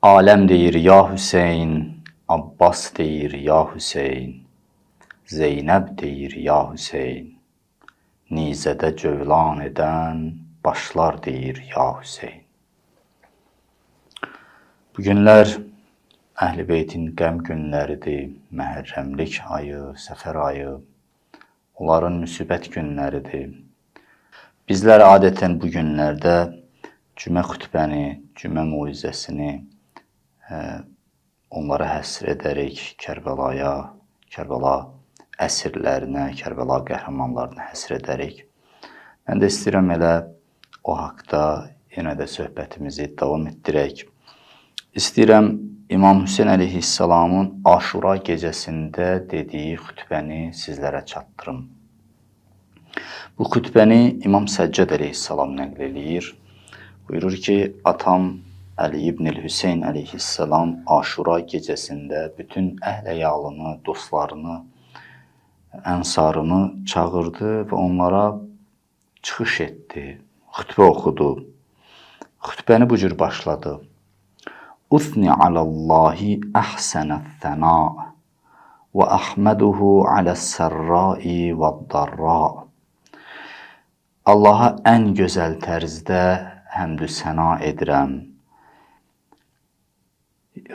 Aləm deyir ya Hüseyin, Abbas deyir ya Hüseyin, Zeynəb deyir ya Hüseyin, nizədə cövlan edən başlar deyir ya Hüseyin. Bu günlər Əhl-i Beytin qəm günləridir, Məhərrəmlik ayı, Səfər ayı, onların müsibət günləridir. Bizlər adətən bu günlərdə cümə xütbəni, cümə muizəsini onlara həsr edərək Kərbəlaya, Kərbəla əsirlərinə, Kərbəla qəhrəmanlarına həsr edərək. Mən də istəyirəm elə o haqda yenə də söhbətimizi davam etdirək. İstəyirəm İmam Hüseyn əleyhissalamın Aşura gecəsində dediyi xütbəni sizlərə çatdırım. Bu xütbəni İmam Səccad əleyhissalam nəql eləyir. Buyurur ki, atam Əli ibn-i Hüseyn əleyhissalam Aşura gecəsində bütün əhl-əyalını, dostlarını, ənsarını çağırdı və onlara çıxış etdi, xütbə oxudu. Xütbəni bu cür başladı. Uthni alallahi əhsənəth-thəna və əhməduhu aləs-sərrai və-darra. Allaha ən gözəl tərzdə həmdü səna edirəm.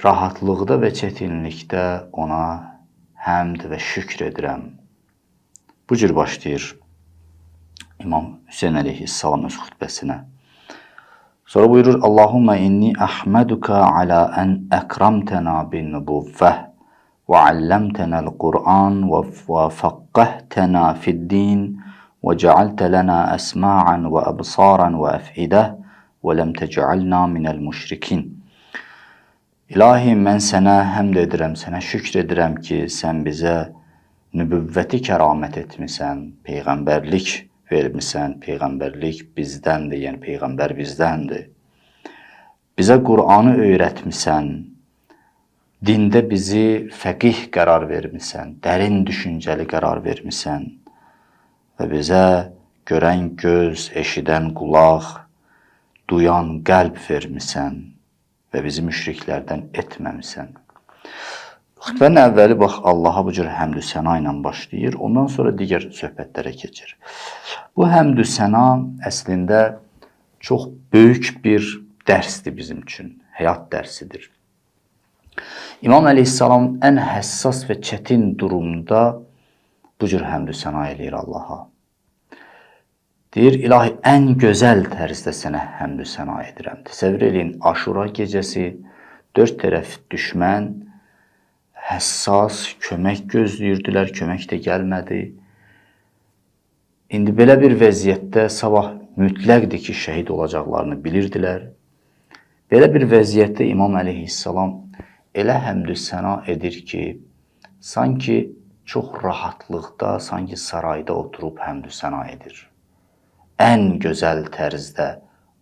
Rahatlıqda və çətinlikdə ona həmd və şükr edirəm. Bu cür başlayır İmam Hüseyn əleyhissalam öz xütbəsinə. Sonra buyurur, Allahumma inni əhməduka alə ən əkramtəna bin nübuvvəh və alləmtənəl Qur'an və fəqqəhtənə fid-din və cəaltə lənə əsma'an və əbsaran və əf'idah və ləm təcəalna minəl müşrikin. İlahi, mən sənə həmd edirəm, sənə şükr edirəm ki, sən bizə nübüvvəti kəramət etmisən, peyğəmbərlik vermisən, peyğəmbərlik bizdəndir, yəni peyğəmbər bizdəndir. Bizə Qur'anı öyrətmisən, dində bizi fəqih qərar vermisən, dərin düşüncəli qərar vermisən və bizə görən göz, eşidən qulaq, duyan qəlb vermisən və bizi müşriklərdən etməmisən. Xütbənin əvvəli bax, Allaha bu cür həmdü səna ilə başlayır, ondan sonra digər söhbətlərə keçir. Bu həmdü səna əslində çox böyük bir dərsdir bizim üçün, həyat dərsidir. İmam əleyhissalam ən həssas və çətin durumda bu cür həmdü səna eləyir Allaha. Deyir, ilahi, ən gözəl tərzdə sənə həmdü səna edirəm. Təsəvvür edin, Aşura gecəsi, dörd tərəf düşmən, həssas, kömək gözləyirdilər, kömək də gəlmədi. İndi belə bir vəziyyətdə sabah mütləqdir ki, şəhid olacaqlarını bilirdilər. Belə bir vəziyyətdə İmam əleyhissalam elə həmdü səna edir ki, sanki çox rahatlıqda, sanki sarayda oturub həmdü səna edir. Ən gözəl tərzdə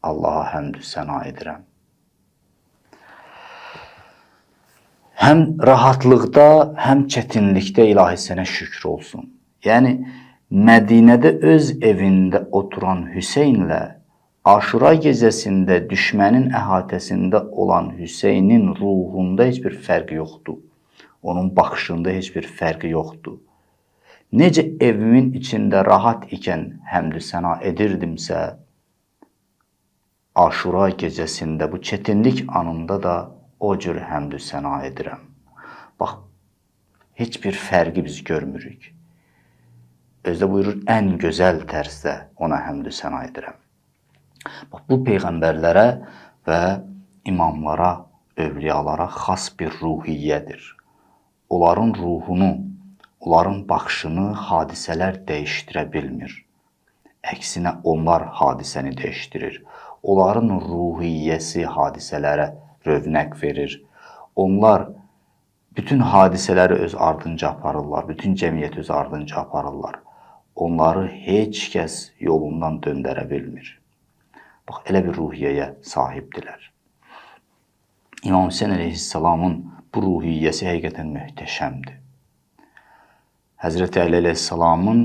Allaha həmdü səna edirəm. Həm rahatlıqda, həm çətinlikdə ilahi sənə şükür olsun. Yəni, Mədinədə öz evində oturan Hüseynlə Aşura gecəsində düşmənin əhatəsində olan Hüseynin ruhunda heç bir fərq yoxdur. Onun baxışında heç bir fərqi yoxdur. Necə evimin içində rahat ikən həmdü səna edirdimsə, Aşura gecəsində bu çətinlik anında da o cür həmdü səna edirəm. Bax, heç bir fərqi biz görmürük. Özdə buyurur, ən gözəl tərzdə ona həmdü səna edirəm. Bax, bu peyğəmbərlərə və imamlara, övliyalara xas bir ruhiyyədir. Onların ruhunu, onların baxışını hadisələr dəyişdirə bilmir. Əksinə, onlar hadisəni dəyişdirir. Onların ruhiyyəsi hadisələrə rövnəq verir. Onlar bütün hadisələri öz ardınca aparırlar, bütün cəmiyyət öz ardınca aparırlar. Onları heç kəs yolundan döndərə bilmir. Bax, elə bir ruhiyyəyə sahibdirlər. İmam Hüseyn əleyhissalamın bu ruhiyyəsi həqiqətən möhtəşəmdir. Həzrəti Əli əleyhissalamın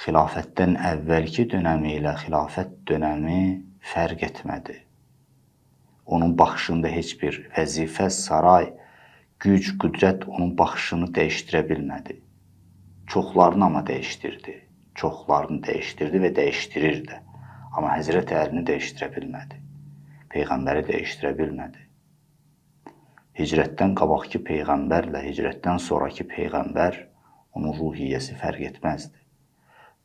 xilafətdən əvvəlki dönəmi ilə xilafət dönəmi fərq etmədi. onun baxışında heç bir vəzifə, saray, güc, qüdrət onun baxışını dəyişdirə bilmədi. Çoxlarını amma dəyişdirdi. Çoxlarını dəyişdirdi və dəyişdirir də. Amma Həzrət Əlini dəyişdirə bilmədi. Peyğəmbəri dəyişdirə bilmədi. Hicrətdən qabaqki Peyğəmbərlə hicrətdən sonraki Peyğəmbər onun ruhiyyəsi fərq etməzdi.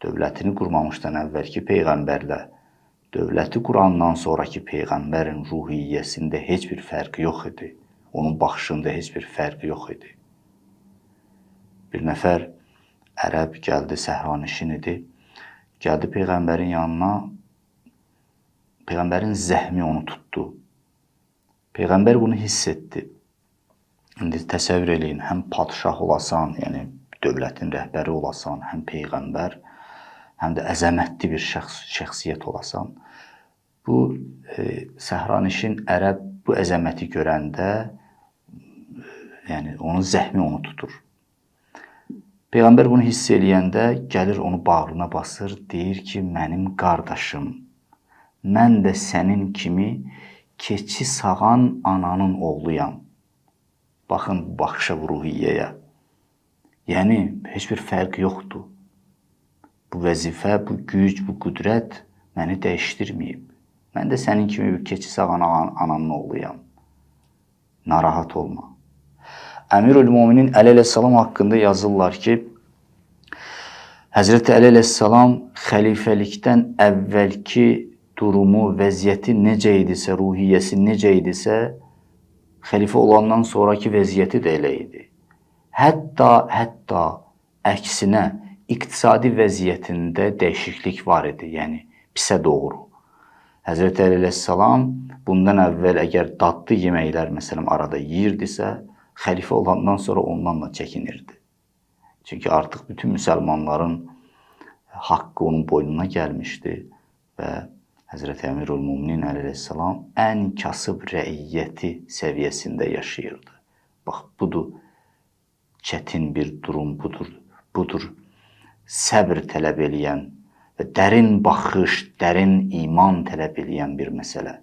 Dövlətini qurmamışdan əvvəlki Peyğəmbərlə dövləti qurandan sonraki Peyğəmbərin ruhiyyəsində heç bir fərq yox idi. Onun baxışında heç bir fərq yox idi. Bir nəfər ərəb gəldi, səhranişin idi. Gəldi Peyğəmbərin yanına, Peyğəmbərin zəhmi onu tutdu. Peyğəmbər bunu hiss etdi. İndi təsəvvür eləyin, həm padşah olasan, yəni dövlətin rəhbəri olasan, həm Peyğəmbər, həm də əzəmətli bir şəxsiyyət olasan. Bu səhranişin ərəb bu əzəməti görəndə, yəni onun zəhmi onu tutur. Peyğəmbər bunu hiss eləyəndə gəlir onu bağrına basır, deyir ki, mənim qardaşım, mən də sənin kimi keçi sağan ananın oğluyam. Baxın bu baxışa, bu ruhiyyəyə. Yəni, heç bir fərq yoxdur. Bu vəzifə, bu güc, bu qüdrət məni dəyişdirməyib. Mən də sənin kimi bir keçi sağan ananın oğluyam. Narahat olma. Əmirül-Müminin Əli əleyhissalam haqqında yazırlar ki, Həzrəti Əli əleyhissalam xəlifəlikdən əvvəlki durumu, vəziyyəti necə idisə, ruhiyyəsi necə idisə, xəlifə olandan sonraki vəziyyəti də elə idi. Hətta əksinə iqtisadi vəziyyətində dəyişiklik var idi, yəni pisə doğru. Həzrəti Əli əleyhissalam bundan əvvəl əgər dadlı yeməklər məsələn arada yeyirdisə, xəlifə olandan sonra ondan da çəkinirdi. Çünki artıq bütün müsəlmanların haqqı onun boynuna gəlmişdi və Həzrəti Əmirül-Müminin əleyhissalam ən kasıb rəiyyəti səviyyəsində yaşayırdı. Bax, budur çətin bir durum, budur səbr tələb eləyən və dərin baxış, dərin iman tələb eləyən bir məsələ.